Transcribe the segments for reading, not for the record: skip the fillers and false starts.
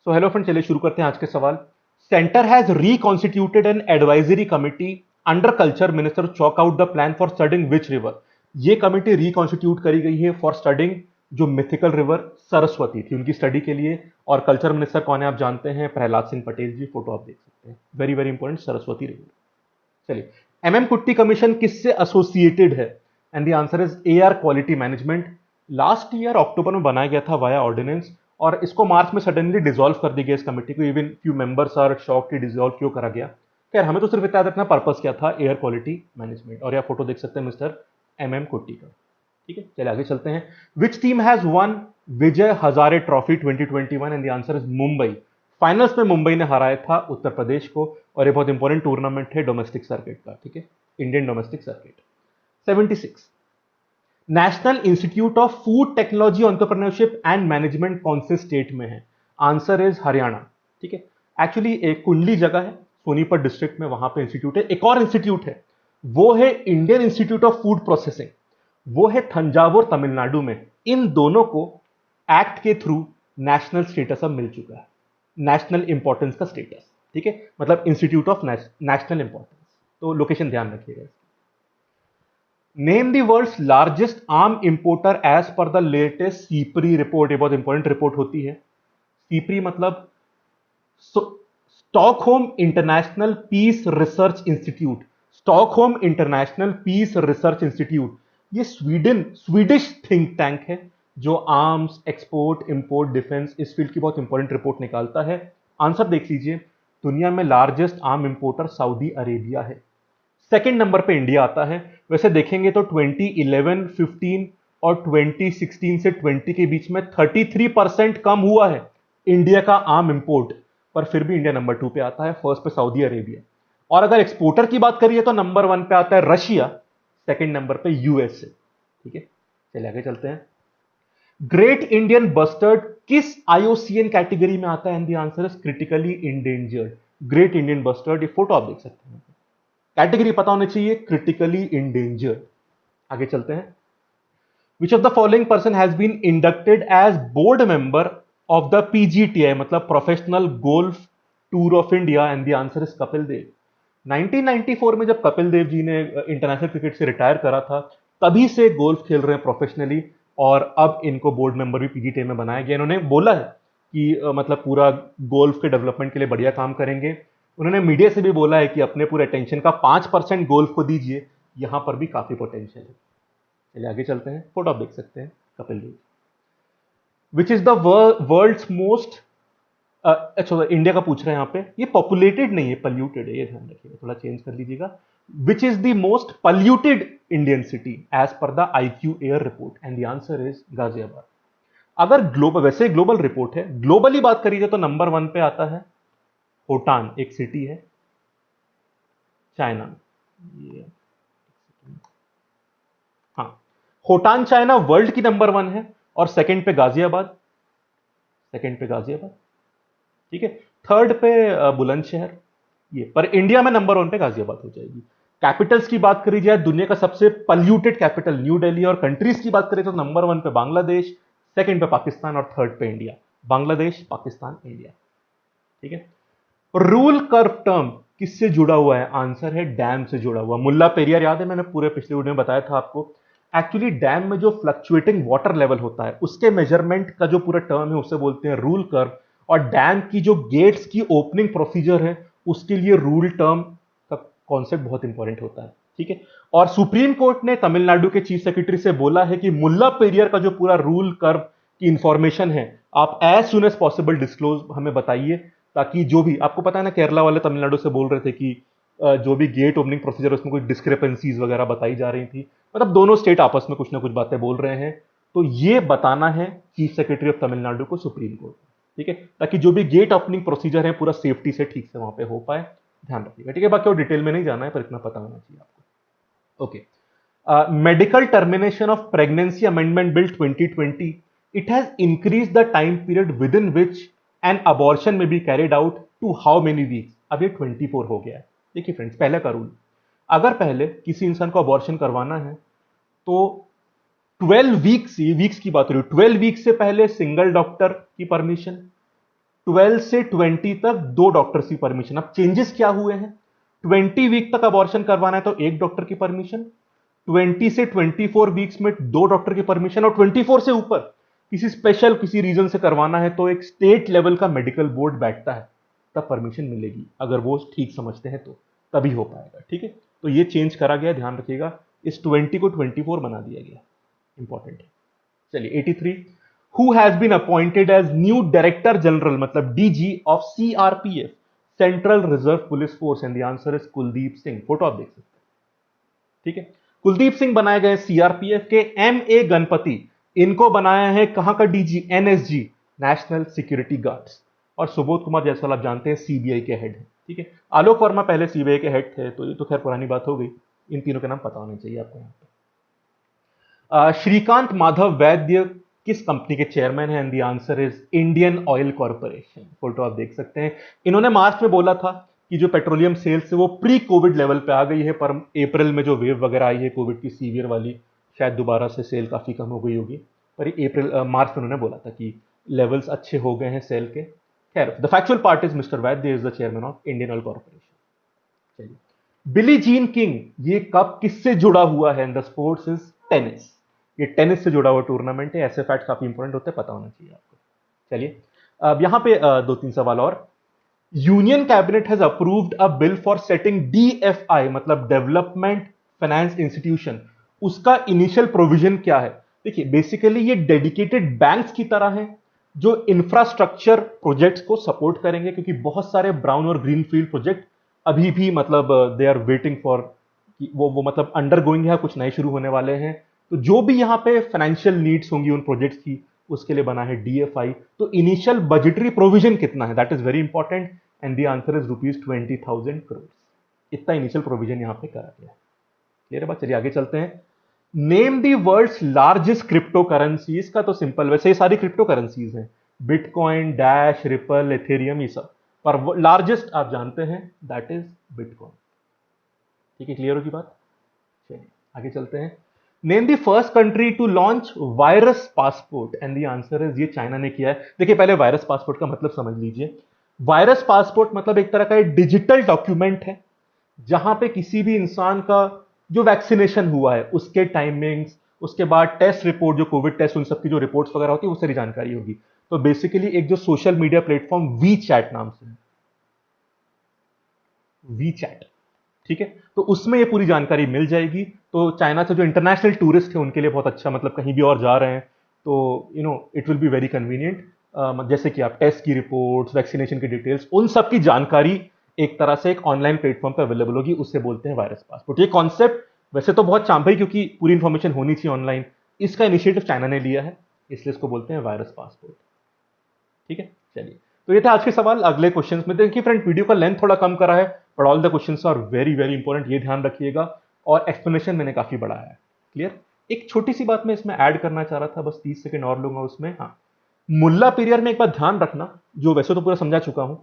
So hello friend, चलिए शुरू करते हैं आज के सवाल। Centre has reconstituted an advisory committee under culture minister chalk out the plan for studying which river. ये कमिटी रिकॉन्स्टिट्यूट करी गई है फॉर स्टडिंग जो मिथिकल रिवर सरस्वती थी उनकी स्टडी के लिए। और कल्चर मिनिस्टर कौन है आप जानते हैं, प्रहलाद सिंह पटेल जी। फोटो आप देख सकते हैं, very very important, Saraswati river. चलिए, एमएम कुट्टी कमीशन किससे एसोसिएटेड है? And the answer is air quality management. Last year October में बनाया गया था वाया ऑर्डिनेंस, और इसको मार्च में सडनली डिसॉल्व कर दी गई इस कमेटी को। Even few members are shock कि डिसॉल्व क्यों करा गया। खैर, हमें तो सिर्फ इतना याद रखना पर्पस क्या था, एयर क्वालिटी मैनेजमेंट। और यह फोटो देख सकते हैं मिस्टर एमएम कुट्टी का। ठीक है, चलिए आगे चलते हैं। Which team has one Vijay Hazare trophy 2021? And the answer is Mumbai. Finals में मुंबई ने हराया था उत्तर प्रदेश को, और ये बहुत इंपॉर्टेंट टूर्नामेंट है डोमेस्टिक सर्किट का। ठीक है, Indian domestic circuit. 76, national institute of food technology entrepreneurship and management कौन से स्टेट में है? Answer is Haryana. ठीक है, एक्चुअली एक कुंडली जगह है सोनीपत डिस्ट्रिक्ट में, वहां पे इंस्टीट्यूट है। एक और इंस्टीट्यूट है, वो है Indian institute of food processing, वो है तंजावुर तमिलनाडु में। इन दोनों को एक्ट के थ्रू नेशनल स्टेटस अब मिल चुका है, नेशनल इंपॉर्टेंस का स्टेटस। ठीक है, मतलब इंस्टीट्यूट ऑफ नेशनल इंपॉर्टेंस। तो लोकेशन ध्यान रखिएगा। Name the world's largest arm importer as per the latest SIPRI report. ये बहुत इंपॉर्टेंट रिपोर्ट होती है। सीपरी मतलब Stockholm International Peace Research Institute. Stockholm International Peace Research Institute ये स्वीडिश थिंक टैंक है जो आर्म्स, एक्सपोर्ट, इंपोर्ट, डिफेंस इस field की बहुत इंपॉर्टेंट रिपोर्ट निकालता है। आंसर देख लीजिए, दुनिया में largest arm importer Saudi Arabia है। सेकंड नंबर पे इंडिया आता है। वैसे देखेंगे तो 2011, 15 और 2016 से 20 के बीच में 33% कम हुआ है इंडिया का आर्म इंपोर्ट, पर फिर भी इंडिया नंबर 2 पे आता है, फर्स्ट पे सऊदी अरेबिया। और अगर एक्सपोर्टर की बात करिए तो नंबर 1 पे आता है रशिया, सेकंड नंबर पे यूएसए। ठीक है, चलिए आगे चलते हैं। ग्रेट इंडियन बस्टर्ड किस आईओसीएन कैटेगरी में आता है? And the answer is critically endangered. Great Indian bustard, ये फोटो आप देख सकते हैं, कैटेगरी पता होनी चाहिए, क्रिटिकली इंडेंजर्ड। आगे चलते हैं। Which of the following person has been inducted as board member of the PGTI, मतलब professional golf tour of India? And the answer is Kapil Dev. 1994 में जब कपिल देव जी ने इंटरनेशनल क्रिकेट से रिटायर करा था, तभी से गोल्फ खेल रहे हैं प्रोफेशनली, और अब इनको बोर्ड मेंबर भी पीजीटीआई में बनाया गया। इन्होंने बोला है कि मतलब पूरा गोल्फ के डेवलपमेंट के लिए बढ़िया काम करेंगे। उन्होंने मीडिया से भी बोला है कि अपने पूरे अटेंशन का 5% गोल्फ को दीजिए, यहां पर भी काफी पोटेंशियल है। चलिए आगे चलते हैं, फोटो आप देख सकते हैं Kapil Dev. Which is the world's most, अच्छा इंडिया का पूछ रहे हैं यहाँ पे, ये पॉपुलेटेड नहीं है, पल्यूटेड है, ये ध्यान रखिएगा, थोड़ा चेंज कर लीजिएगा। Which is the most polluted Indian city as per the IQ air report? And the answer is Ghaziabad. अगर ग्लोबल, वैसे ग्लोबल रिपोर्ट है, ग्लोबली बात करिए तो नंबर 1 पे आता है होटान, एक सिटी है चाइना में। हाँ, होटान चाइना वर्ल्ड की नंबर 1 है, और सेकंड पे गाजियाबाद, सेकंड पे गाजियाबाद। ठीक है, थर्ड पे बुलंदशहर, ये पर इंडिया में नंबर 1 पे गाजियाबाद हो जाएगी। कैपिटल्स की बात करी जाए, दुनिया का सबसे पल्यूटेड कैपिटल न्यू दिल्ली, और कंट्रीज की बात करें तो नंबर 1 पे बांग्लादेश, सेकंड पे पाकिस्तान, और थर्ड पे इंडिया। बांग्लादेश, पाकिस्तान, इंडिया। ठीक है, रूल कर्व टर्म किससे जुड़ा हुआ है? आंसर है डैम से जुड़ा हुआ। मुल्ला पेरियार याद है, मैंने पूरे पिछले वीडियो में बताया था आपको। एक्चुअली डैम में जो फ्लक्चुएटिंग वाटर लेवल होता है उसके मेजरमेंट का जो पूरा टर्म है उसे बोलते हैं रूल कर्व, और डैम की जो गेट्स की ओपनिंग प्रोसीजर है उसके लिए रूल टर्म का कॉन्सेप्ट बहुत इंपॉर्टेंट होता है। ठीक है, और सुप्रीम कोर्ट ने तमिलनाडु के चीफ सेक्रेटरी से बोला है कि मुल्ला पेरियार का जो पूरा रूल कर्व की इंफॉर्मेशन है आप as soon as possible disclose हमें बताइए, ताकि जो भी आपको पता है ना, केरला वाले तमिलनाडु से बोल रहे थे कि जो भी गेट ओपनिंग प्रोसीजर उसमें कुछ डिस्क्रिपेंसीज वगैरह बताई जा रही थी, मतलब दोनों स्टेट आपस में कुछ ना कुछ बातें बोल रहे हैं, तो ये बताना है चीफ सेक्रेटरी ऑफ तमिलनाडु को सुप्रीम कोर्ट। ठीक है, ताकि जो भी गेट ओपनिंग प्रोसीजर है पूरा सेफ्टी से ठीक से वहां पे हो पाए, ध्यान रखिएगा। ठीक है, बाकी और डिटेल में नहीं जाना है, पर इतना पता होना चाहिए आपको। Okay, medical termination of pregnancy amendment bill 2020, it has increased the time period within which an abortion may be carried out to how many weeks? अब ये 24 हो गया है। देखिए फ्रेंड्स, पहले का रूल, अगर पहले किसी इंसान को अबॉर्शन करवाना है तो 12 वीक्स, ये वीक्स की बात हो रही है, 12 वीक्स से पहले सिंगल डॉक्टर की परमिशन, 12 से 20 तक 2 डॉक्टर्स की परमिशन। अब चेंजेस क्या हुए हैं, 20 वीक तक अबॉर्शन करवाना है तो 1 डॉक्टर की परमिशन, 20 से 24 वीक्स में 2 डॉक्टर की परमिशन, और 24 से ऊपर किसी स्पेशल किसी रीजन से करवाना है तो एक स्टेट लेवल का मेडिकल बोर्ड बैठता है, तब परमिशन मिलेगी, अगर वो ठीक समझते हैं तो तभी हो पाएगा। ठीक है, तो ये चेंज करा गया, ध्यान रखिएगा, इस 20 को 24 बना दिया गया, इंपॉर्टेंट है। चलिए 83, who has been appointed as new director general मतलब DG of CRPF central reserve police force, and the answer is Kuldeep Singh. Photo आप देख सकते हैं। ठीक है, कुलदीप सिंह बनाए गए सीआरपीएफ के। एम ए गणपति, इनको बनाया है कहां का DG, NSG, national security guards. और सुबोध कुमार जायसवाल आप जानते हैं सीबीआई के हेड हैं। ठीक है, आलोक वर्मा पहले सीबीआई के हेड थे, तो ये तो खैर पुरानी बात हो गई, इन तीनों के नाम पता होने चाहिए आपको यहां पे। श्रीकांत माधव वैद्य किस कंपनी के चेयरमैन हैं, and the answer is Indian oil corporation. Photo आप देख सकते हैं। इन्होंने मार्च में बोला था कि जो पेट्रोलियम सेल्स है वो प्री कोविड लेवल पे आ गई है, पर अप्रैल में जो वेव वगैरह आई है कोविड की सीवियर वाली, शायद दोबारा से सेल काफी कम हो गई होगी, पर मार्च में उन्होंने बोला था कि लेवल्स अच्छे हो गए हैं सेल के। खैर, the factual part is mister Vaidya is the chairman of Indian oil corporation. चलिए, बिली जीन किंग, ये कप किससे जुड़ा हुआ है, in the sports is tennis. ये टेनिस से जुड़ा हुआ टूर्नामेंट है, ऐसे फैक्ट काफी इंपॉर्टेंट होते हैं, पता होना चाहिए आपको। चलिए, अब यहां पे 2-3 सवाल और। Union cabinet has approved a bill for setting DFI मतलब डेवलपमेंट फाइनेंस इंस्टीट्यूशन, उसका इनिशियल प्रोविजन क्या है। देखिए, बेसिकली ये डेडिकेटेड बैंक्स की तरह हैं जो इंफ्रास्ट्रक्चर प्रोजेक्ट्स को सपोर्ट करेंगे, क्योंकि बहुत सारे ब्राउन और ग्रीन फील्ड प्रोजेक्ट अभी भी मतलब दे आर वेटिंग फॉर, वो मतलब अंडर गोइंग है, कुछ नए शुरू होने वाले हैं। तो जो भी यहाँ पे फाइनेंशियल नीड्स होंगी उन प्रोजेक्ट्स की, उसके लिए बना है डीएफआई। तो इनिशियल बजटरी प्रोविजन कितना है, that is very important, and the answer is ₹20,000 crore. इतना इनिशियल प्रोविजन यहाँ पे करा गया है। क्लियर है बात, चलिए आगे चलते हैं। Name the world's largest crypto currency, इसका तो सिंपल, वैसे ये सारी क्रिप्टो करेंसीज हैं, बिटकॉइन, डैश, रिपल, एथेरियम, ये सब, पर लार्जेस्ट आप जानते हैं दैट इज बिटकॉइन। ठीक है, क्लियर होगी बात। चलिए आगे चलते हैं। Name the first country to launch virus passport, and the answer is, ये चाइना ने किया है। देखिए, पहले वायरस पासपोर्ट का मतलब समझ लीजिए। वायरस पासपोर्ट मतलब एक तरह का एक डिजिटल डॉक्यूमेंट है जहां पे किसी भी इंसान का जो वैक्सीनेशन हुआ है उसके टाइमिंग्स, उसके बाद टेस्ट रिपोर्ट, जो कोविड टेस्ट, उन सबकी जो रिपोर्ट्स वगैरह होती है वो सारी जानकारी होगी। तो बेसिकली एक जो social media platform WeChat नाम से, वी चैट, ठीक है, तो उसमें ये पूरी जानकारी मिल जाएगी। तो चाइना से जो इंटरनेशनल टूरिस्ट है उनके लिए बहुत अच्छा, मतलब कहीं भी और जा रहे हैं तो it will be very convenient. जैसे कि आप टेस्ट की रिपोर्ट्स, वैक्सीनेशन की डिटेल्स, उन सब की जानकारी एक तरह से एक ऑनलाइन प्लेटफॉर्म पर अवेलेबल होगी, उससे बोलते हैं वायरस पासपोर्ट। ये कॉन्सेप्ट वैसे तो बहुत चांभई, क्योंकि पूरी इंफॉर्मेशन होनी चाहिए ऑनलाइन, इसका इनिशिएटिव चाइना ने लिया है, इसलिए इसको बोलते हैं वायरस पासपोर्ट। ठीक है, चलिए, तो ये था आज के सवाल। अगले क्वेश्चंस में देखिए फ्रेंड, वीडियो का लेंथ थोड़ा कम करा है, but all the questions are very very important, ये ध्यान रखिएगा, और एक्सप्लेनेशन मैंने काफी बढ़ाया है। क्लियर। एक छोटी सी बात मैं इसमें ऐड करना चाह रहा था, बस 30 सेकंड और लूंगा उसमें। हाँ, मुल्ला पेरियार में एक बात ध्यान रखना, जो वैसे तो पूरा समझा चुका हूं,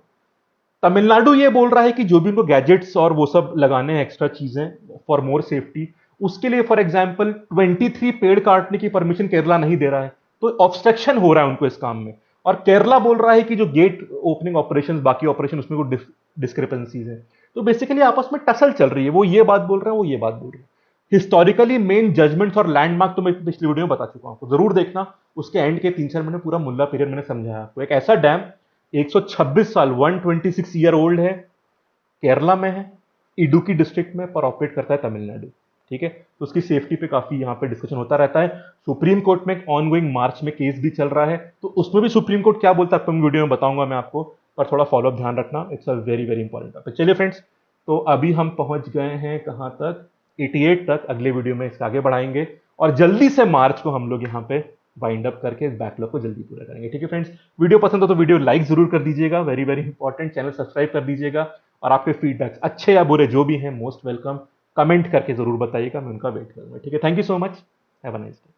तमिलनाडु ये बोल रहा है कि जो भी उनको गैजेट्स और वो सब लगाने हैं एक्स्ट्रा चीजें फॉर मोर सेफ्टी, उसके लिए फॉर एग्जांपल 23 पेड़ काटने की परमिशन केरला नहीं दे रहा है, तो ऑब्स्ट्रक्शन हो रहा है उनको इस काम में। और केरला बोल रहा है कि जो गेट ओपनिंग ऑपरेशन, बाकी ऑपरेशन, उसमें को डिस्क्रिपेंसीज है। तो बेसिकली आपस में टसल चल रही है, वो ये बात बोल रहे हैं, वो ये बात बोल रहे हैं। हिस्टोरिकली मेन जजमेंट्स और लैंडमार्क तो मैं पिछली वीडियो में बता चुका हूं, तो जरूर देखना, उसके एंड के 3-4 महीने पूरा मुल्ला पीरियड मैंने समझाया आपको। एक ऐसा डैम 126 साल 126 ईयर ओल्ड है, केरला में है, इडुक्की डिस्ट्रिक्ट में, पर ऑपरेट करता है तमिलनाडु। ठीक है, तो उसकी सेफ्टी पे काफी यहाँ पे डिस्कशन होता रहता है। सुप्रीम कोर्ट में ऑन गोइंग मार्च में केस भी चल रहा है, तो उसमें भी सुप्रीम कोर्ट क्या बोलता है वीडियो में बताऊंगा मैं आपको, पर थोड़ा फॉलोअप ध्यान रखना, it's a very very important topic. चलिए फ्रेंड्स, तो अभी हम पहुंच गए हैं कहां तक, 88 तक। अगले वीडियो में इसका आगे बढ़ाएंगे, और जल्दी से मार्च को हम लोग यहाँ पे वाइंड अप करके इस बैकलॉग को जल्दी पूरा करेंगे। ठीक है फ्रेंड्स, वीडियो पसंद हो तो वीडियो लाइक जरूर कर दीजिएगा, very very important, channel subscribe कर दीजिएगा, और आपके फीडबैक्स अच्छे या बुरे जो भी हैं, मोस्ट वेलकम, कमेंट करके जरूर बताइएगा, मैं उनका वेट करूंगा। ठीक है, thank you so much, have a nice day.